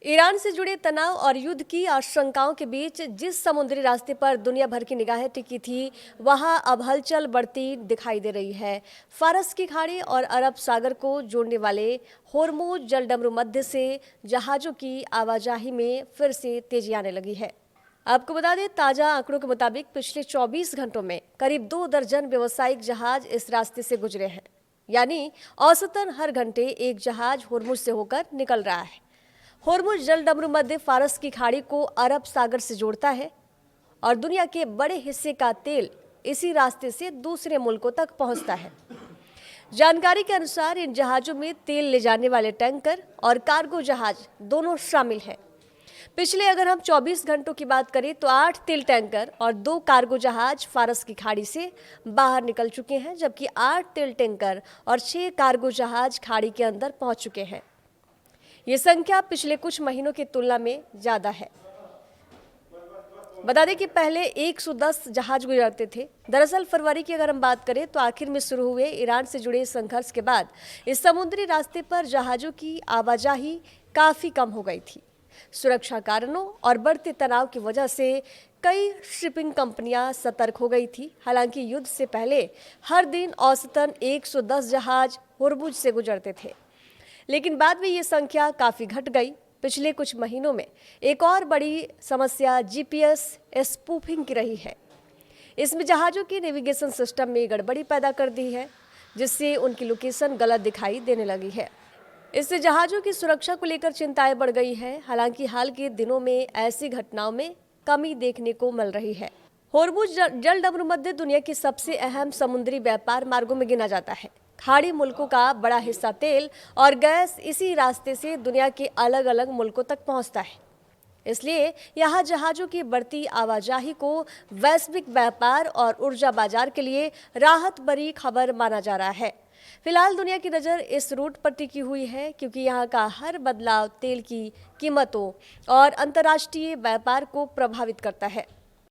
Iran से जुड़े तनाव और युद्ध की आशंकाओं के बीच जिस समुद्री रास्ते पर दुनिया भर की निगाहें टिकी थी, वहां अब हलचल बढ़ती दिखाई दे रही है। फारस की खाड़ी और अरब सागर को जोड़ने वाले होर्मुज जलडमरू मध्य से जहाज़ों की आवाजाही में फिर से तेजी आने लगी है। आपको बता दें, ताज़ा आंकड़ों के मुताबिक पिछले 24 घंटों में करीब 2 दर्जन व्यावसायिक जहाज इस रास्ते से गुजरे हैं। यानी औसतन हर घंटे एक जहाज होर्मुज से होकर निकल रहा है। होर्मुज जलडमरू मध्य फारस की खाड़ी को अरब सागर से जोड़ता है और दुनिया के बड़े हिस्से का तेल इसी रास्ते से दूसरे मुल्कों तक पहुंचता है। जानकारी के अनुसार इन जहाज़ों में तेल ले जाने वाले टैंकर और कार्गो जहाज दोनों शामिल हैं। पिछले अगर हम 24 घंटों की बात करें तो 8 तेल टैंकर और 2 कार्गो जहाज फारस की खाड़ी से बाहर निकल चुके हैं, जबकि 8 तेल टैंकर और 6 कार्गो जहाज खाड़ी के अंदर पहुंच चुके हैं। ये संख्या पिछले कुछ महीनों की तुलना में ज़्यादा है। बता दें कि पहले 110 जहाज गुजरते थे। दरअसल फरवरी की अगर हम बात करें तो आखिर में शुरू हुए ईरान से जुड़े संघर्ष के बाद इस समुद्री रास्ते पर जहाज़ों की आवाजाही काफ़ी कम हो गई थी। सुरक्षा कारणों और बढ़ते तनाव की वजह से कई शिपिंग कंपनियां सतर्क हो गई थी। हालांकि युद्ध से पहले हर दिन औसतन 110 जहाज होर्मुज से गुजरते थे, लेकिन बाद में ये संख्या काफ़ी घट गई। पिछले कुछ महीनों में एक और बड़ी समस्या जीपीएस स्पूफिंग की रही है। इसमें जहाज़ों की नेविगेशन सिस्टम में गड़बड़ी पैदा कर दी है, जिससे उनकी लोकेशन गलत दिखाई देने लगी है। इससे जहाज़ों की सुरक्षा को लेकर चिंताएं बढ़ गई है। हालांकि हाल के दिनों में ऐसी घटनाओं में कमी देखने को मिल रही है। होर्मुज जलडमरू मध्य दुनिया की सबसे अहम समुद्री व्यापार मार्गों में गिना जाता है। खाड़ी मुल्कों का बड़ा हिस्सा तेल और गैस इसी रास्ते से दुनिया के अलग अलग मुल्कों तक पहुंचता है। इसलिए यहाँ जहाज़ों की बढ़ती आवाजाही को वैश्विक व्यापार और ऊर्जा बाजार के लिए राहत भरी खबर माना जा रहा है। फिलहाल दुनिया की नज़र इस रूट पर टिकी हुई है, क्योंकि यहाँ का हर बदलाव तेल की कीमतों और अंतर्राष्ट्रीय व्यापार को प्रभावित करता है।